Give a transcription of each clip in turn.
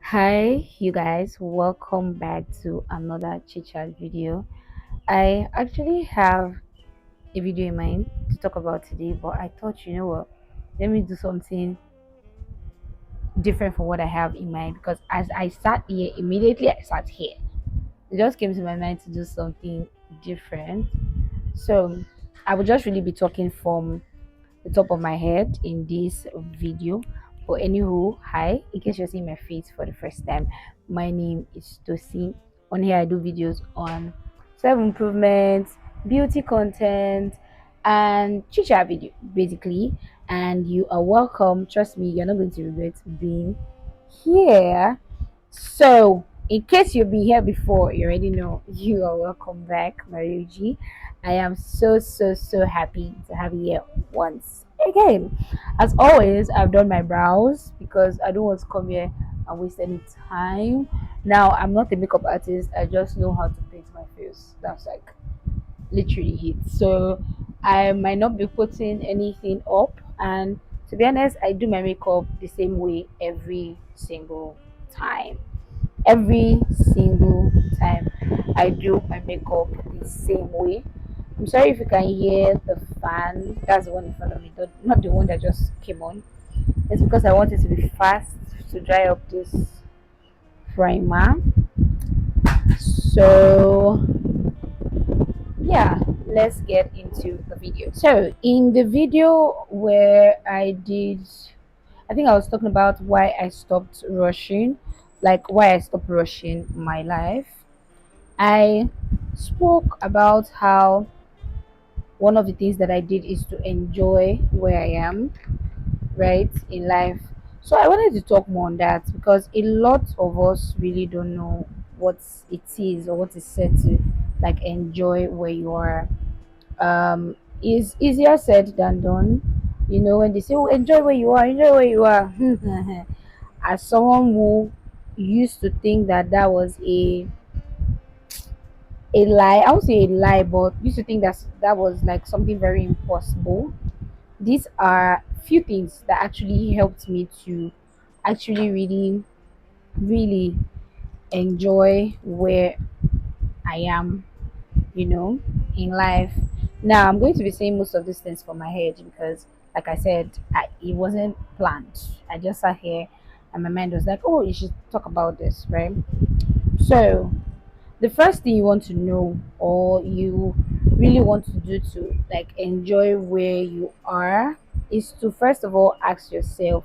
Hi, you guys, welcome back to another chit chat video. I actually have a video in mind to talk about today, but I thought, you know what, let me do something different from what I have in mind because as I sat here, immediately I sat here, it just came to my mind to do something different. So I would just really be talking from the top of my head in this video. But anywho, hi, in case you're seeing my face for the first time, my name is Tosi. On here, I do videos on self improvement, beauty content, and chit chat video basically. And you are welcome. Trust me, you're not going to regret being here. So, in case you've been here before, you already know you are welcome back, Mariuji. I am so happy to have you here once again. As always, I've done my brows because I don't want to come here and waste any time. Now, I'm not a makeup artist, I just know how to paint my face. That's like literally it. So, I might not be putting anything up, and to be honest, I do my makeup the same way every single time. Every single time I do my makeup the same way. I'm sorry if you can hear the fan. That's the one in front of me, not the one that just came on. It's because I want it to be fast to dry up this primer. So yeah, let's get into the video. So in the video where I think I was talking about why I stopped rushing, like why I stopped rushing my life. I spoke about how one of the things that I did is to enjoy where I am, right, in life. So I wanted to talk more on that because a lot of us really don't know what it is or what is said to like enjoy where you are. Is easier said than done. You know, when they say, oh, enjoy where you are, enjoy where you are. As someone who used to think that that was a lie. I would say a lie, but used to think that was like something very impossible. These are few things that actually helped me to actually really enjoy where I am, you know, in life. Now I'm going to be saying most of these things from my head because, like I said, it wasn't planned. I just sat here and my mind was like, oh, you should talk about this, right? So the first thing you want to know or you really want to do to like enjoy where you are is to first of all ask yourself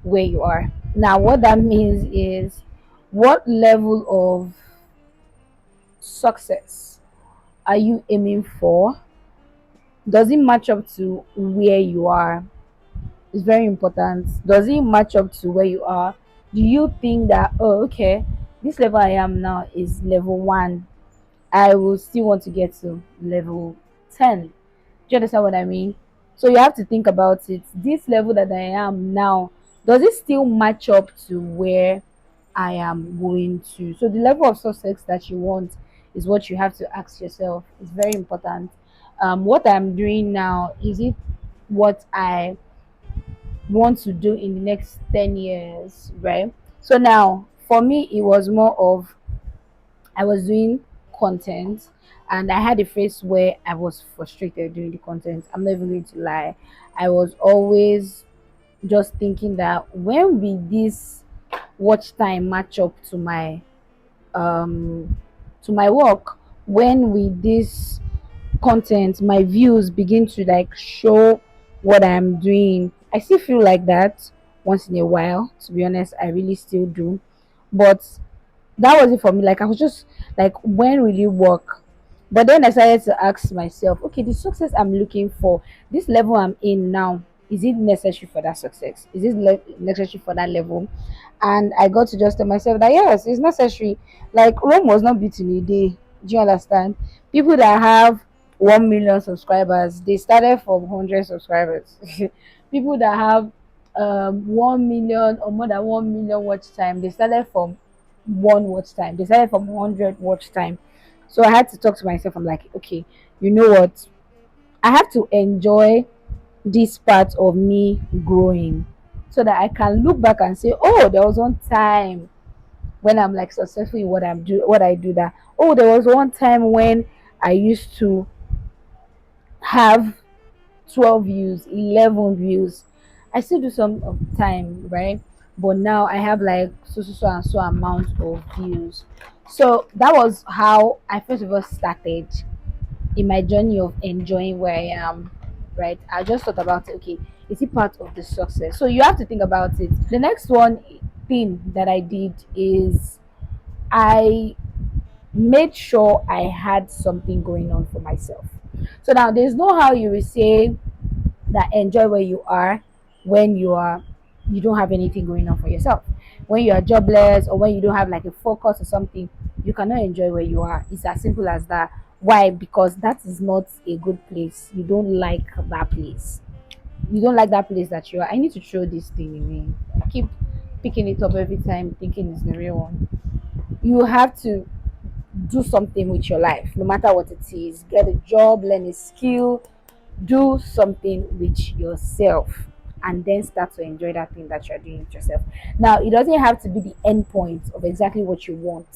where you are. Now what that means is what level of success are you aiming for? Does it match up to where you are? It's very important. Does it match up to where you are? Do you think that, oh, okay, this level I am now is level 1, I will still want to get to level 10. Do you understand what I mean? So you have to think about it. This level that I am now, does it still match up to where I am going to? So the level of success that you want is what you have to ask yourself. It's very important. What I'm doing now, is it what I want to do in the next 10 years, right? So now, for me, it was more of I was doing content and I had a phase where I was frustrated doing the content. I'm not even going to lie. I was always just thinking that when will this watch time match up um to my work? When will this content, my views begin to like show what I'm doing? I still feel like that once in a while, to be honest, I really still do. But that was it for me. Like I was just like, when will it work? But then I started to ask myself, okay, the success I'm looking for, this level I'm in now, is it necessary for that success? Is it necessary for that level? And I got to just tell myself that yes, it's necessary. Like Rome was not built in a day. Do you understand? People that have 1 million subscribers, they started from 100 subscribers. People that have 1 million or more than 1 million watch time, they started from one watch time. They started from 100 watch time. So I had to talk to myself. I'm like, okay, you know what? I have to enjoy this part of me growing. so that I can look back and say, oh, there was one time when I'm like successful in what I do that. Oh, there was one time when I used to have 12 views, 11 views. I still do some of the time, right? But now I have like so and so amount of views. So that was how I first of all started in my journey of enjoying where I am, right? I just thought about it, okay, is it part of the success? So you have to think about it. The next one thing that I did is I made sure I had something going on for myself. So now there's no how you will say that enjoy where you are when you don't have anything going on for yourself. When you are jobless or when you don't have like a focus or something, you cannot enjoy where you are. It's as simple as that. Why? Because that is not a good place. You don't like that place. You don't like that place that you are. I need to throw this thing away. I keep picking it up every time thinking it's the real one. You have to do something with your life, no matter what it is. Get a job, learn a skill, do something with yourself, and then start to enjoy that thing that you're doing with yourself. Now, it doesn't have to be the end point of exactly what you want,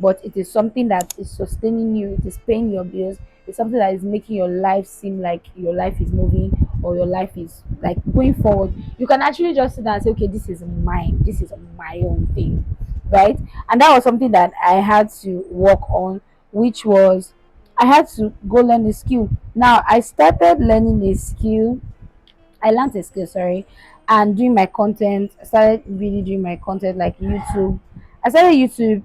but it is something that is sustaining you, it is paying your bills, it's something that is making your life seem like your life is moving or your life is like going forward. You can actually just sit down and say, okay, this is mine, this is my own thing, right? And that was something that I had to work on, which was I had to go learn a skill. Now I started learning a skill, I learned a skill, sorry, and doing my content. I started really doing my content like YouTube. I started YouTube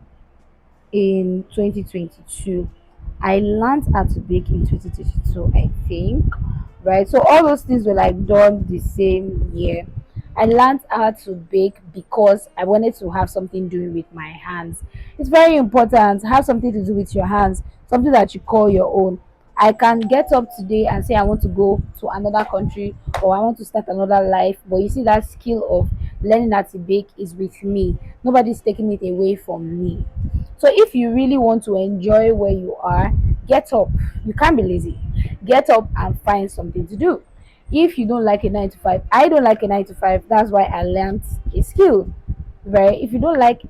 in 2022. I learned how to bake in 2022, I think. Right? So all those things were like done the same year. I learned how to bake because I wanted to have something doing with my hands. It's very important to have something to do with your hands, something that you call your own. I can get up today and say I want to go to another country or I want to start another life, but you see that skill of learning how to bake is with me. Nobody's taking it away from me. So if you really want to enjoy where you are, get up. You can't be lazy. Get up and find something to do. If you don't like a 9 to 5, I don't like a 9 to 5. That's why I learned a skill. Right? If you don't like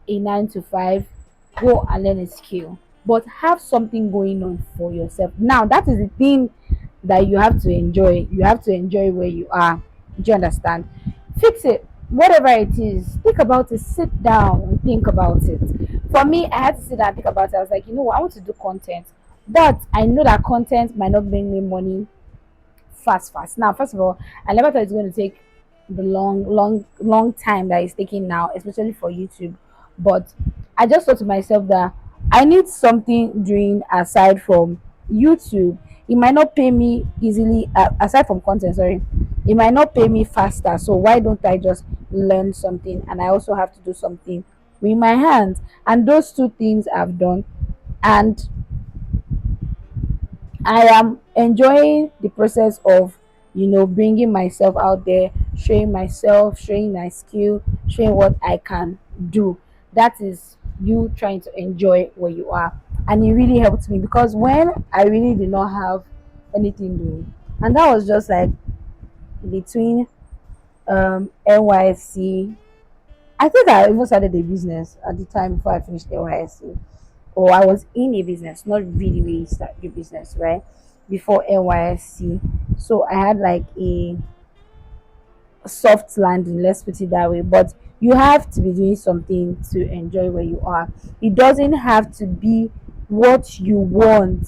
a 9 to 5, go and learn a skill. But have something going on for yourself. Now, that is the thing that you have to enjoy. You have to enjoy where you are. Do you understand? Fix it. Whatever it is, think about it. Sit down and think about it. For me, I had to sit down and think about it. I was like, you know what, I want to do content. But I know that content might not bring me money fast. Now, first of all, I never thought it's going to take the long time that it's taking now, especially for YouTube. But I just thought to myself that I need something doing aside from YouTube. It might not pay me easily, aside from content, sorry. It might not pay me faster. So why don't I just learn something? And I also have to do something with my hands. And those two things I've done. And I am enjoying the process of, bringing myself out there, showing myself, showing my skill, showing what I can do. That is you trying to enjoy where you are. And it really helped me because when I really did not have anything doing, and that was just like between NYSC. I think I even started a business at the time before I finished NYSC, or I was in a business, not really start the business, right? Before NYSC. So I had like a soft landing, let's put it that way. But you have to be doing something to enjoy where you are. It doesn't have to be what you want,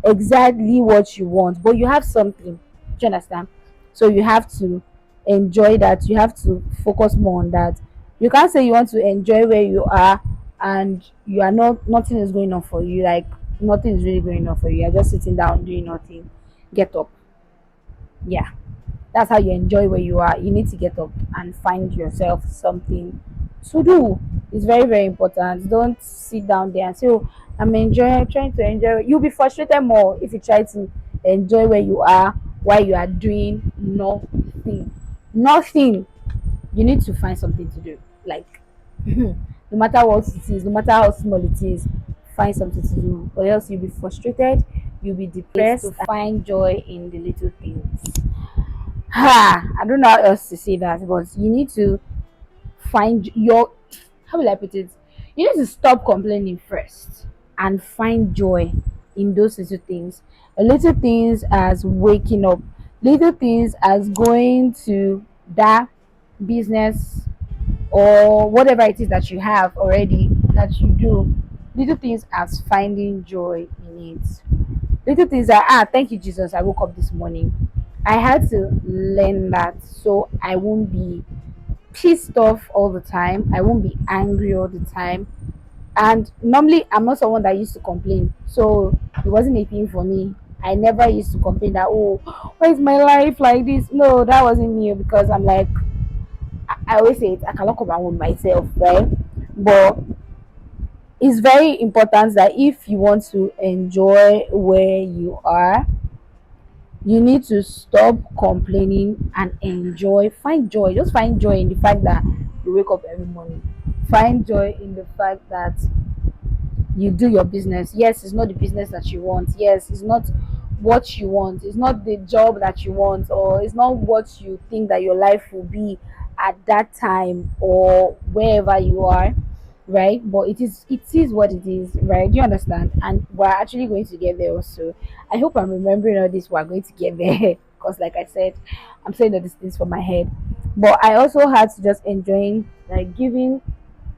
exactly what you want, but you have something. Do you understand? So you have to enjoy that. You have to focus more on that. You can't say you want to enjoy where you are and you are not, nothing is going on for you. Like nothing is really going on for you. You're just sitting down doing nothing. Get up. Yeah, that's how you enjoy where you are. You need to get up and find yourself something to do. It's very important. Don't sit down there and say, oh, I'm enjoying, trying to enjoy. You'll be frustrated more if you try to enjoy where you are while you are doing nothing. You need to find something to do, like no matter what it is, no matter how small it is, find something to do, or else you'll be frustrated, you'll be depressed. To find joy in the little things. I don't know how else to say that, but you need to find your, how will I put it? You need to stop complaining first and find joy in those little things. Little things as waking up, little things as going to that business or whatever it is that you have already that you do. Little things as finding joy in it. Little things that, thank you, Jesus, I woke up this morning. I had to learn that so I won't be pissed off all the time. I won't be angry all the time. And normally, I'm not someone that used to complain. So it wasn't a thing for me. I never used to complain that, oh, why is my life like this? No, that wasn't me because I'm like, I always say it, I cannot come around with myself, right? But it's very important that if you want to enjoy where you are, you need to stop complaining and enjoy. Find joy. Just find joy in the fact that you wake up every morning. Find joy in the fact that you do your business. Yes, it's not the business that you want. Yes, it's not what you want. It's not the job that you want, or it's not what you think that your life will be at that time or wherever you are, right? But it is what it is, right? Do you understand? And we're actually going to get there also. I hope I'm remembering all this. We're going to get there because, like I said, I'm saying all these things from my head. But I also had to just enjoying, like, giving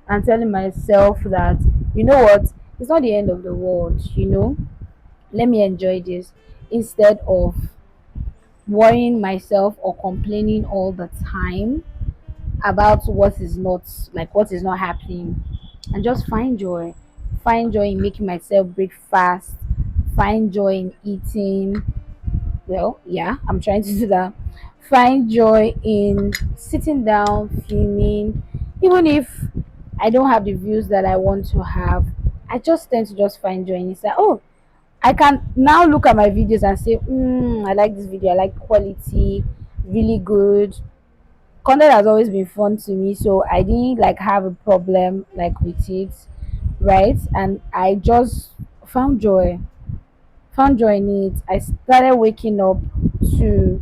and telling myself that, you know what, it's not the end of the world, let me enjoy this instead of worrying myself or complaining all the time about what is not happening. And just find joy in making myself breakfast, find joy in eating. Well, yeah, I'm trying to do that. Find joy in sitting down, filming, even if I don't have the views that I want to have. I just tend to just find joy in it. Say, oh, I can now look at my videos and say, I like this video. I like quality, really good. Content has always been fun to me, so I didn't like have a problem like with it, right? And I just found joy found joy in it. I started waking up to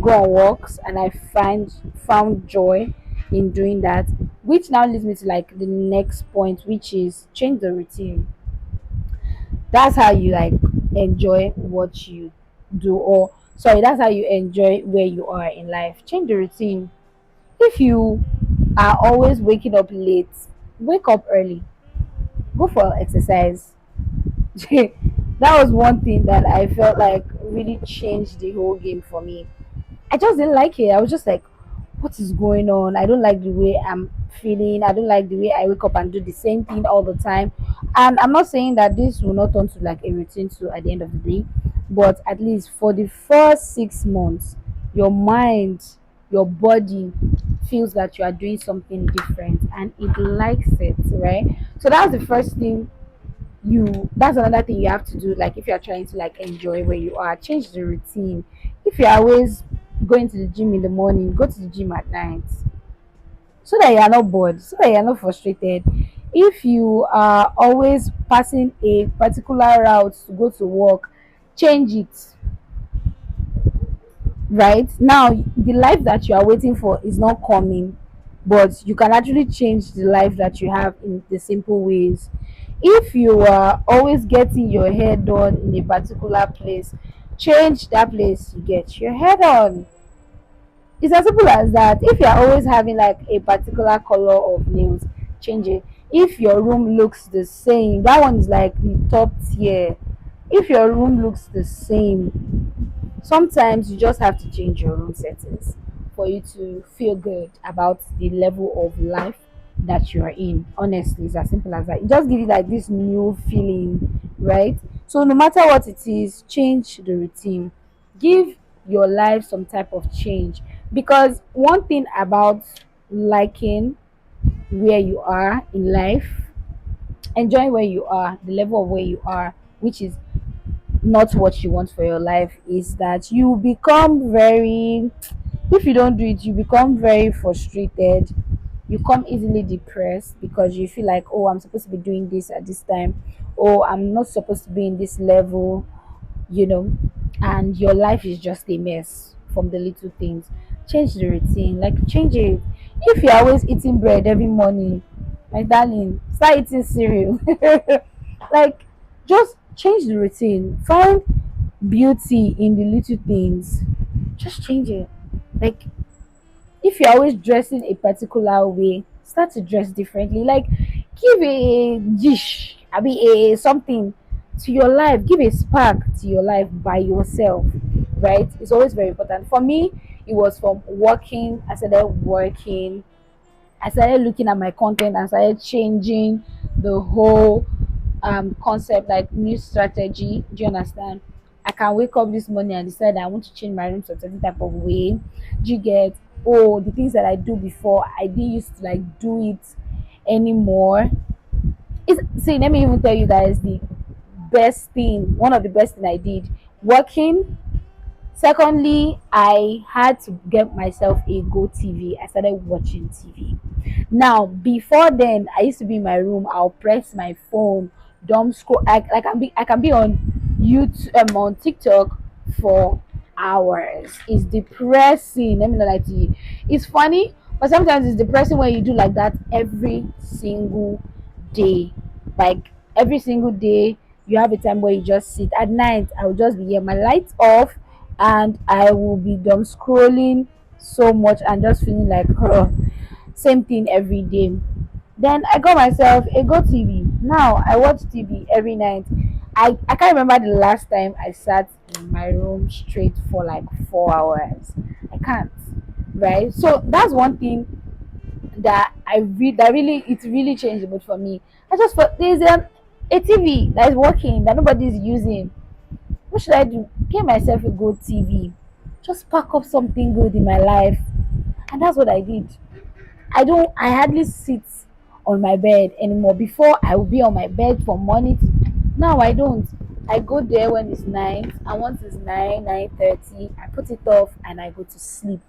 go on walks, and I found joy in doing that, which now leads me to like the next point, which is change the routine. That's how you like enjoy what you do, or sorry, that's how you enjoy where you are in life. Change the routine. If you are always waking up late, wake up early. Go for exercise. That was one thing that I felt like really changed the whole game for me. I just didn't like it. I was just like, what is going on? I don't like the way I'm feeling. I don't like the way I wake up and do the same thing all the time. And I'm not saying that this will not turn to like a routine to at the end of the day, but at least for the first 6 months, your mind, your body feels that you are doing something different and it likes it, right? So that's the first thing that's another thing you have to do, like if you're trying to like enjoy where you are, change the routine. If you're always going to the gym in the morning, go to the gym at night so that you are not bored, so that you are not frustrated. If you are always passing a particular route to go to work, change it. Right now, the life that you are waiting for is not coming, but you can actually change the life that you have in the simple ways. If you are always getting your hair done in a particular place, change that place you get your hair done. It's as simple as that. If you are always having like a particular color of nails, change it. If your room looks the same, that one is like the top tier. If your room looks the same, sometimes you just have to change your room settings for you to feel good about the level of life that you are in. Honestly, it's as simple as that. It just gives you like this new feeling, right? So no matter what it is, change the routine. Give your life some type of change. Because one thing about liking where you are in life, enjoying where you are, the level of where you are, which is not what you want for your life, is that you become very, if you don't do it, you become very frustrated. You become easily depressed because you feel like, oh, I'm supposed to be doing this at this time, oh, I'm not supposed to be in this level, you know and your life is just a mess from the little things. Change the routine, like change it. If you're always eating bread every morning, my darling, start eating cereal. Like, just change the routine. Find beauty in the little things. Just change it. Like, if you're always dressing a particular way, start to dress differently. Like, give a dish, I mean a something to your life. Give a spark to your life by yourself, right? It's always very important. For me, it was from working. I started working. I started looking at my content and started changing the whole concept, like new strategy. Do you understand? I can wake up this morning and decide that I want to change my room to a certain type of way. Do you get? Oh, the things that I do before, I didn't used to like do it anymore. See, let me even tell you guys the best thing, one of the best thing I did, working. Secondly, I had to get myself a Go TV. I started watching TV. Now, before then, I used to be in my room. I'll press my phone, dumb scroll. I can be on YouTube, on TikTok for hours. It's depressing. Let me not lie to you. It's funny, but sometimes it's depressing when you do like that every single day. Like every single day, you have a time where you just sit. At night, I will just be here, my lights off, and I will be dumb scrolling so much and just feeling like, same thing every day. Then I got myself a Go TV. Now I watch TV every night. I can't remember the last time I sat in my room straight for like 4 hours. I can't. Right? So that's one thing that I read that really it really changed the mood for me. I just thought there's a TV that is working that nobody's using. What should I do? Get myself a good TV. Just pack up something good in my life. And that's what I did. I hardly sit on my bed anymore. Before I would be on my bed from morning now I don't. I go there when it's night, and once it's 9:30, I put it off and I go to sleep.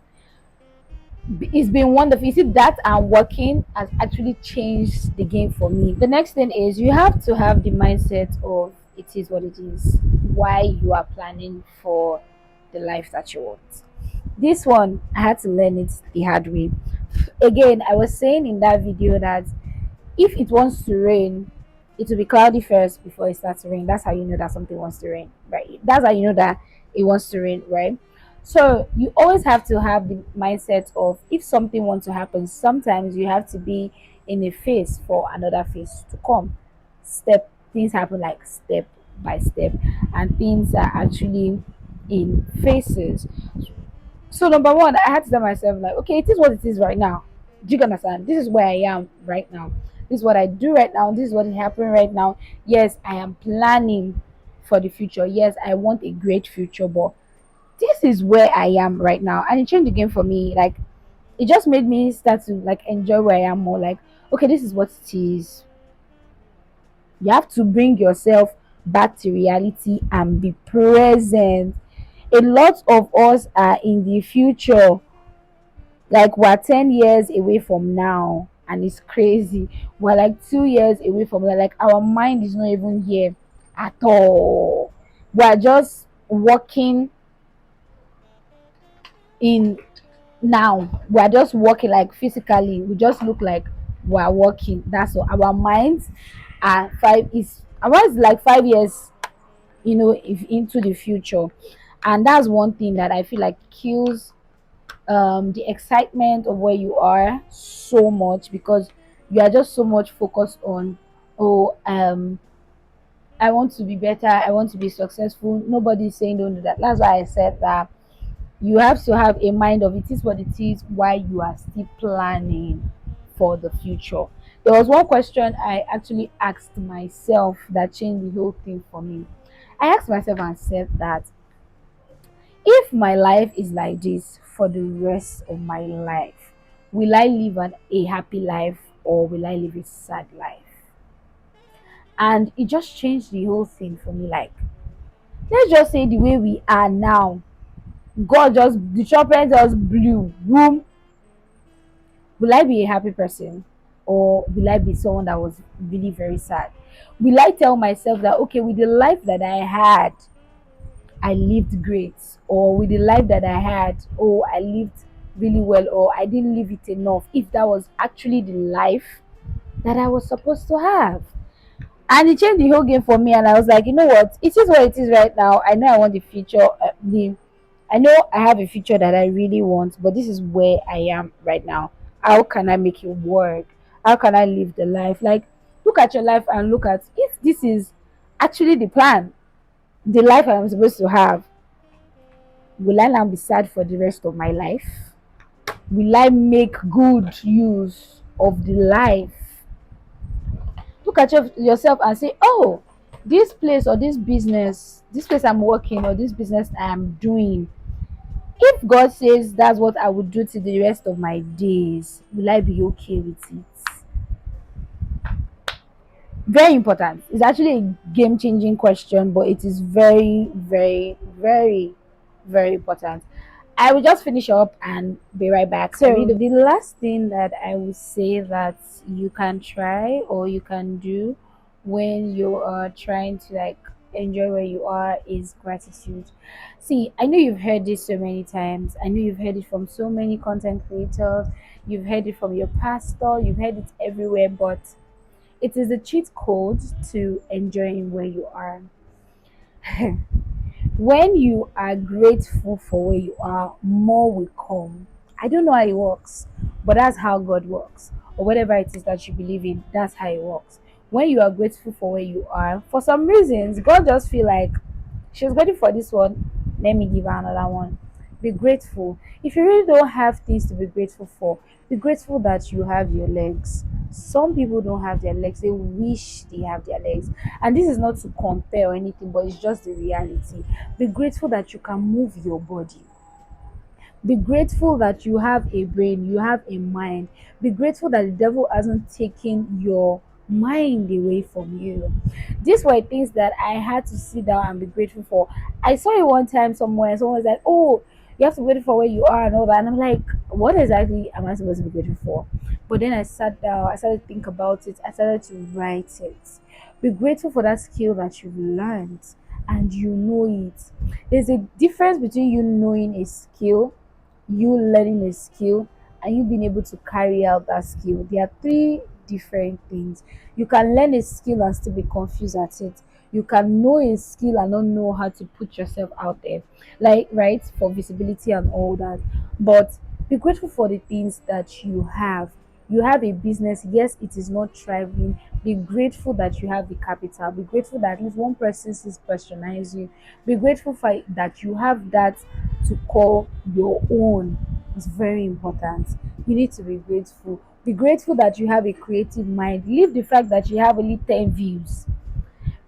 It's been wonderful. You see, that and working has actually changed the game for me. The next thing is you have to have the mindset of it is what it is, why you are planning for the life that you want. This one, I had to learn it the hard way. Again, I was saying in that video that if it wants to rain, it will be cloudy first before it starts to rain. That's how you know that something wants to rain, right? That's how you know that it wants to rain, right? So you always have to have the mindset of if something wants to happen, sometimes you have to be in a phase for another phase to come. Step Things happen like step by step, and things are actually in phases. So number one, I had to tell myself like, okay, it is what it is right now. Do you understand? This is where I am right now. This is what I do right now. This is what is happening right now. Yes, I am planning for the future. Yes, I want a great future, but this is where I am right now. And it changed the game for me. Like it just made me start to like enjoy where I am more. Like, okay, this is what it is. You have to bring yourself back to reality and be present. A lot of us are in the future, like we're 10 years away from now, and it's crazy. We're like 2 years away from that. Like our mind is not even here at all. We're just working in now. We're just working like physically. We just look like we're working. That's all. Our minds are five is our minds like 5 years, if into the future. And that's one thing that I feel like kills the excitement of where you are so much, because you are just so much focused on, oh, I want to be better, I want to be successful. Nobody's saying don't do that. That's why I said that you have to have a mind of it is what it is while you are still planning for the future. There was one question I actually asked myself that changed the whole thing for me. I asked myself and said that if my life is like this for the rest of my life, will I live a happy life or will I live a sad life? And it just changed the whole thing for me. Like, let's just say the way we are now, the trumpet just blew, boom. Will I be a happy person or will I be someone that was really very sad? Will I tell myself that, okay, with the life that I had, I lived great, or with the life that I had, oh, I lived really well, or I didn't live it enough, if that was actually the life that I was supposed to have. And it changed the whole game for me, and I was like, you know what, it is what it is right now. I know I want the future, I know I have a future that I really want, but this is where I am right now. How can I make it work? How can I live the life? Like, look at your life and look at if this is actually the plan, the life I'm supposed to have. Will I now be sad for the rest of my life? Will I make good use of the life? Look at yourself and say, oh, this place or this business, this place I'm working or this business I'm doing, if God says that's what I would do to the rest of my days, will I be okay with it? Very important. It's actually a game changing question, but it is very, very, very, very important. I will just finish up and be right back. So, the last thing that I would say that you can try or you can do when you are trying to like enjoy where you are is gratitude. See, I know you've heard this so many times. I know you've heard it from so many content creators. You've heard it from your pastor. You've heard it everywhere, but it is a cheat code to enjoying where you are. When you are grateful for where you are, more will come. I don't know how it works, but that's how God works. Or whatever it is that you believe in, that's how it works. When you are grateful for where you are, for some reasons, God just feel like she's ready for this one. Let me give her another one. Be grateful. If you really don't have things to be grateful for, be grateful that you have your legs. Some people don't have their legs. They wish they have their legs. And this is not to compare or anything, but it's just the reality. Be grateful that you can move your body. Be grateful that you have a brain, you have a mind. Be grateful that the devil hasn't taken your mind away from you. These were things that I had to sit down and be grateful for. I saw it one time somewhere, someone was like, oh, you have to be grateful for where you are and all that. And I'm like, what exactly am I supposed to be grateful for? But then I sat down, I started to think about it, I started to write it. Be grateful for that skill that you've learned and you know it. There's a difference between you knowing a skill, you learning a skill, and you being able to carry out that skill. There are three different things. You can learn a skill and still be confused at it. You can know a skill and not know how to put yourself out there, like, right, for visibility and all that. But be grateful for the things that you have. You have a business, yes, it is not thriving. Be grateful that you have the capital. Be grateful that at least one person sees patronize you. Be grateful for that you have that to call your own. It's very important. You need to be grateful. Be grateful that you have a creative mind. Leave the fact that you have only 10 views.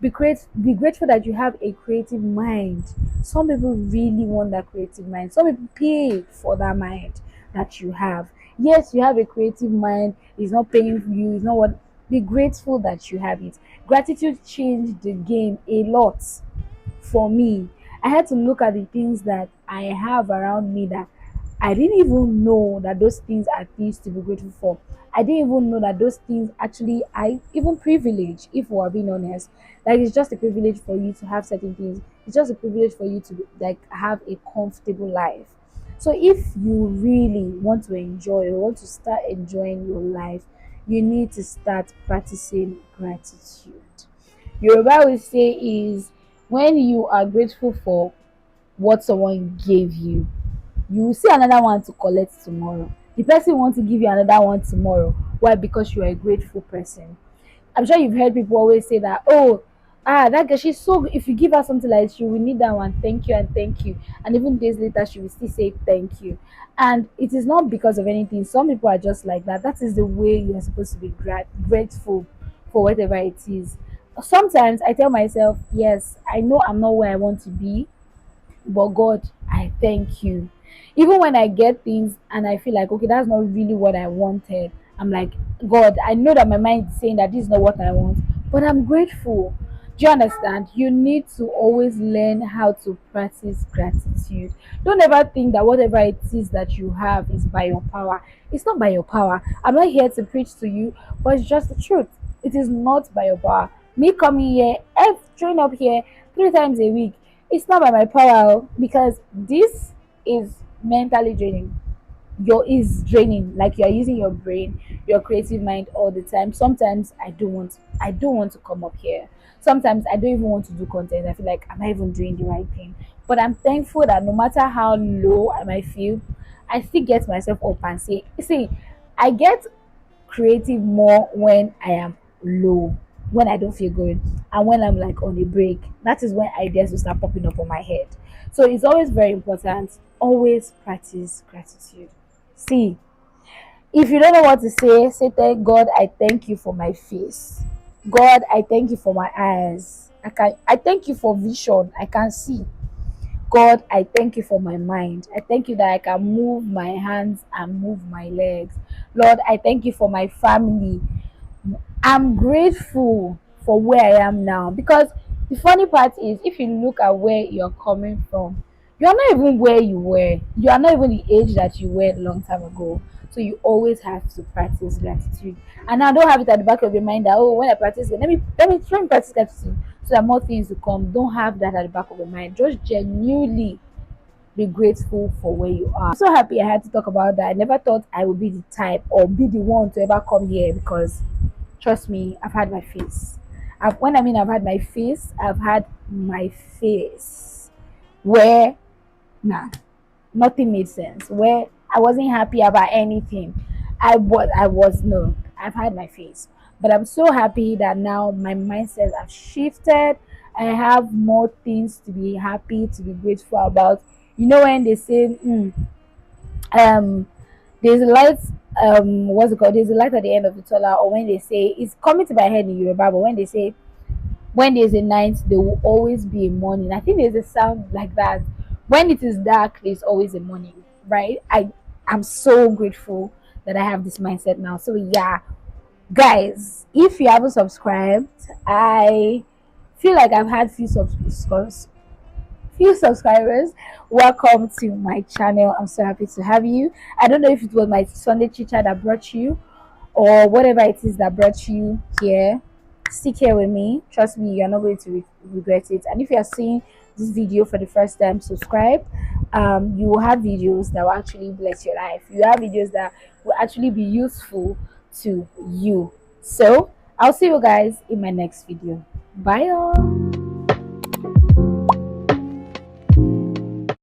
Be grateful that you have a creative mind. Some people really want that creative mind. Some people pay for that mind that you have. Yes, you have a creative mind. It's not paying for you. It's not what. Be grateful that you have it. Gratitude changed the game a lot for me. I had to look at the things that I have around me that I didn't even know that those things are things to be grateful for. I didn't even know that those things actually I even privilege, if we are being honest. Like, it's just a privilege for you to have certain things. It's just a privilege for you to like have a comfortable life. So if you really want to enjoy or want to start enjoying your life, you need to start practicing gratitude. Yoruba will say is when you are grateful for what someone gave you, you will see another one to collect tomorrow. The person wants to give you another one tomorrow. Why? Because you are a grateful person. I'm sure you've heard people always say that, oh, that girl, she's so good. If you give her something like she will need that one, thank you and thank you. And even days later, she will still say thank you. And it is not because of anything. Some people are just like that. That is the way you are supposed to be grateful for whatever it is. Sometimes I tell myself, yes, I know I'm not where I want to be, but God, I thank you. Even when I get things and I feel like, okay, that's not really what I wanted, I'm like, God, I know that my mind is saying that this is not what I want, but I'm grateful. Do you understand? You need to always learn how to practice gratitude. Don't ever think that whatever it is that you have is by your power. It's not by your power. I'm not here to preach to you, but it's just the truth. It is not by your power. Me coming here, showing up here 3 times a week, It's not by my power because this is mentally draining. Your is draining, like you're using your brain, your creative mind all the time. Sometimes I don't want to come up here. Sometimes I don't even want to do content. I feel like, am I even doing the right thing? But I'm thankful that no matter how low I might feel, I still get myself up and say, see, I get creative more when I am low, when I don't feel good, and when I'm like on a break. That is when ideas will start popping up on my head. So it's always very important. Always practice gratitude. See, if you don't know what to say thank God, I thank you for my face. God, I thank you for my eyes. I thank you for vision. I can see. God, I thank you for my mind. I thank you that I can move my hands and move my legs. Lord, I thank you for my family. I'm grateful for where I am now, because the funny part is, if you look at where you're coming from, you are not even where you were. You are not even the age that you were a long time ago. So you always have to practice gratitude. And I don't have it at the back of your mind that, oh, when I practice it, let me practice gratitude so that more things will come. Don't have that at the back of your mind. Just genuinely be grateful for where you are. I'm so happy I had to talk about that. I never thought I would be the type or be the one to ever come here, because trust me, I've had my face. When I mean I've had my face, I've had my face where, nah, nothing made sense. Where I wasn't happy about anything. I was no. I've had my face, but I'm so happy that now my mindset has shifted. I have more things to be happy, to be grateful about. You know when they say, um there's a light, what's it called, there's a light at the end of the tunnel, or when they say, it's coming to my head in Yoruba, but when they say, when there's a night there will always be a morning. I think there's a sound like that. When it is dark, there's always a morning, right? I'm so grateful that I have this mindset now. So yeah, guys, if you haven't subscribed, I feel like I've had few subscribers. Welcome to my channel. I'm so happy to have you. I don't know if it was my Sunday teacher that brought you, or whatever it is that brought you here. Stick here with me. Trust me, you're not going to regret it. And if you are seeing this video for the first time, subscribe. You will have videos that will actually bless your life. You have videos that will actually be useful to you. So I'll see you guys in my next video. Bye all.